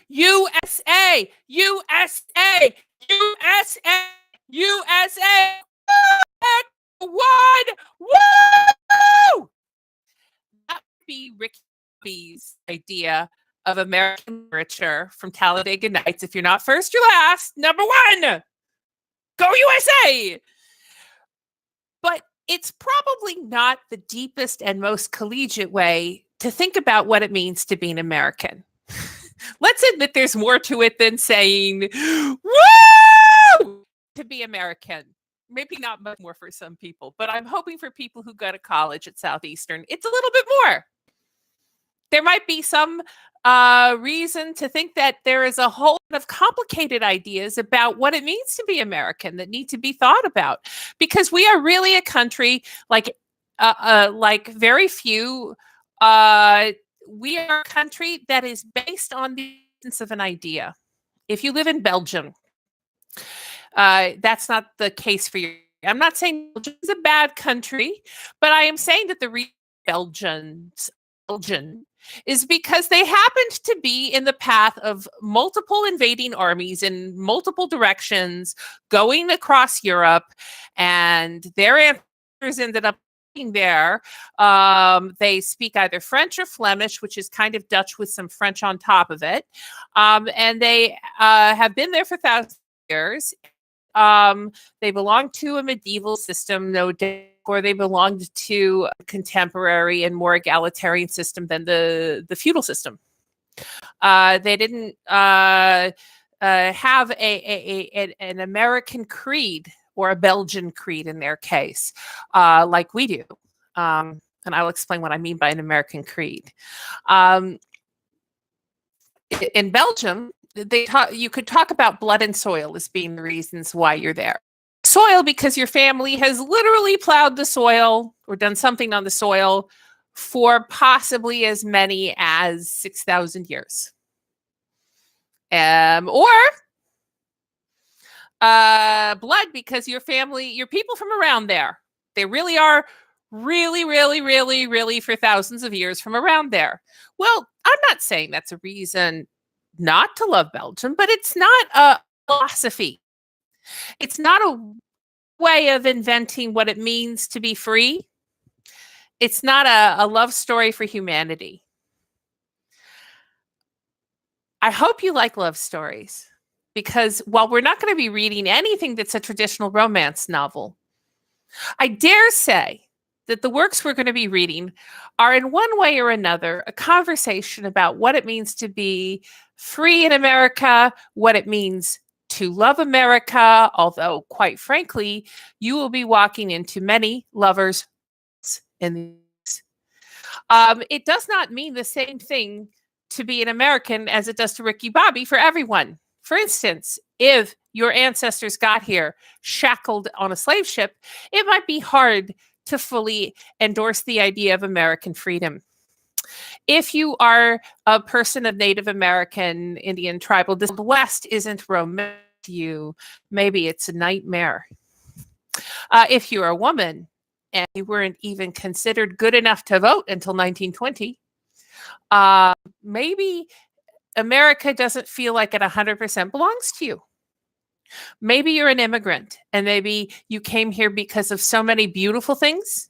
USA, USA, USA, USA. One, woo! That would be Ricky Bobby's idea of American literature from Talladega Nights. If you're not first, you're last. Number one, go USA! But it's probably not the deepest and most collegiate way to think about what it means to be an American. Let's admit there's more to it than saying, woo, to be American. Maybe not much more for some people, but I'm hoping for people who go to college at Southeastern, it's a little bit more. There might be some reason to think that there is a whole lot of complicated ideas about what it means to be American that need to be thought about, because we are really a country like very few. We are a country that is based on the essence of an idea. If you live in Belgium, that's not the case for you. I'm not saying Belgium is a bad country, but I am saying that the reason Belgian is because they happened to be in the path of multiple invading armies in multiple directions going across Europe, and their ancestors ended up being there. They speak either French or Flemish, which is kind of Dutch with some French on top of it. And they have been there for thousands of years. They belong to a medieval system, no doubt, or they belonged to a contemporary and more egalitarian system than the feudal system. They didn't have an American creed or a Belgian creed in their case, like we do. And I'll explain what I mean by an American creed. In Belgium, you could talk about blood and soil as being the reasons why you're there. Soil because your family has literally plowed the soil or done something on the soil for possibly as many as 6,000 years. Or blood because your people from around there, they really are really for thousands of years from around there. Well, I'm not saying that's a reason not to love Belgium, but it's not a philosophy. It's not a way of inventing what it means to be free. It's not a love story for humanity. I hope you like love stories, because while we're not going to be reading anything that's a traditional romance novel, I dare say that the works we're going to be reading are in one way or another a conversation about what it means to be free in America, what it means to love America, although quite frankly, you will be walking into many lovers in these. It does not mean the same thing to be an American as it does to Ricky Bobby for everyone. For instance, if your ancestors got here shackled on a slave ship, it might be hard to fully endorse the idea of American freedom. If you are a person of Native American, Indian, tribal, the West isn't romantic to you. Maybe it's a nightmare. If you're a woman and you weren't even considered good enough to vote until 1920, maybe America doesn't feel like it 100% belongs to you. Maybe you're an immigrant and maybe you came here because of so many beautiful things.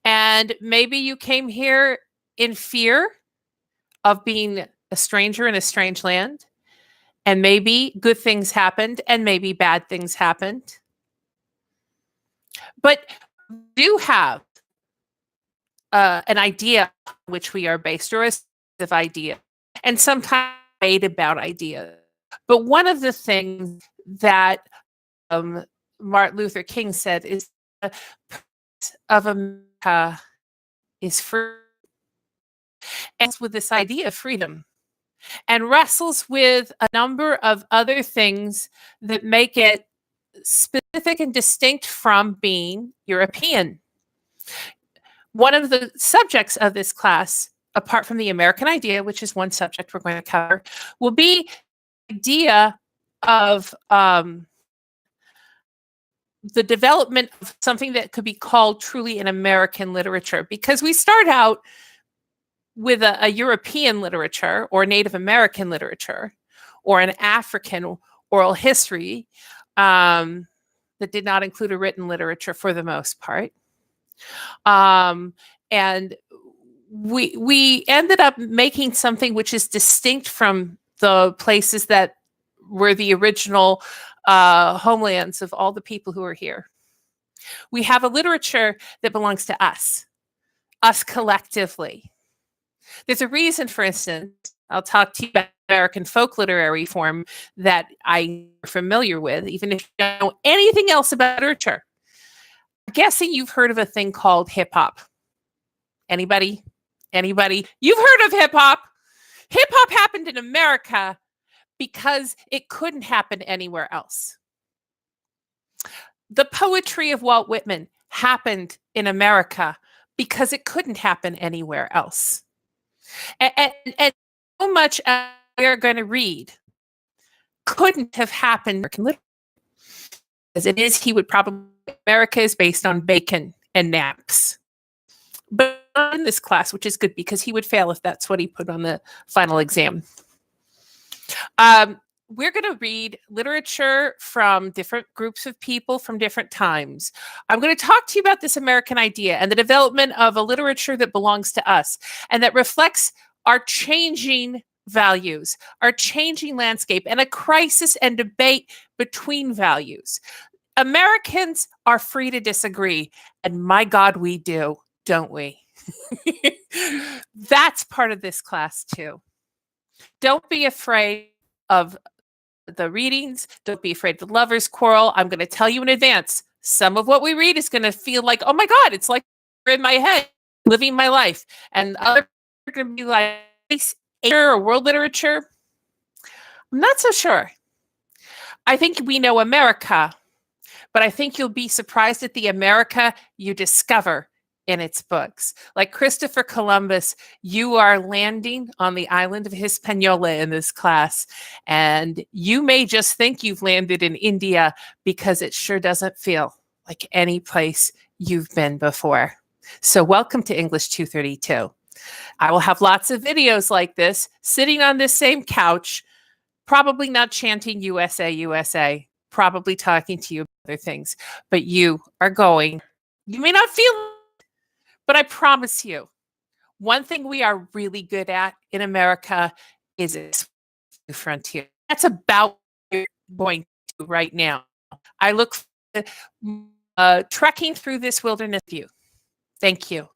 And maybe you came here in fear of being a stranger in a strange land. And maybe good things happened and maybe bad things happened. But we do have an idea on which we are based, or a set of idea, and sometimes debate about ideas. But one of the things that Martin Luther King said is the purpose of America is free. And with this idea of freedom, and wrestles with a number of other things that make it specific and distinct from being European. One of the subjects of this class, apart from the American idea, which is one subject we're going to cover, will be the idea of the development of something that could be called truly an American literature, because we start out with a European literature or Native American literature or an African oral history that did not include a written literature for the most part. And we ended up making something which is distinct from the places that were the original homelands of all the people who are here. We have a literature that belongs to us collectively. There's a reason, for instance, I'll talk to you about American folk literary form that I'm familiar with, even if you don't know anything else about literature. I'm guessing you've heard of a thing called hip hop. Anybody? Anybody? You've heard of hip hop. Hip hop happened in America because it couldn't happen anywhere else. The poetry of Walt Whitman happened in America because it couldn't happen anywhere else. And so much we're going to read couldn't have happened as it is. He would probably, America is based on bacon and naps. But in this class, which is good because he would fail if that's what he put on the final exam. We're going to read literature from different groups of people from different times. I'm going to talk to you about this American idea and the development of a literature that belongs to us and that reflects our changing values, our changing landscape, and a crisis and debate between values. Americans are free to disagree, and my God, we do, don't we? That's part of this class too. Don't be afraid of the readings. Don't be afraid of the lovers' quarrel. I'm going to tell you in advance, some of what we read is going to feel like, oh my God, it's like in my head, living my life. And other are going to be like, or world literature. I'm not so sure. I think we know America, but I think you'll be surprised at the America you discover in its books. Like Christopher Columbus, you are landing on the island of Hispaniola in this class, and you may just think you've landed in India because it sure doesn't feel like any place you've been before. So welcome to English 232. I will have lots of videos like this, sitting on this same couch, probably not chanting USA, USA, probably talking to you about other things, but you are going. You may not feel it, but I promise you, one thing we are really good at in America is the frontier. That's about what you're going to right now. I look forward to trekking through this wilderness with you. Thank you.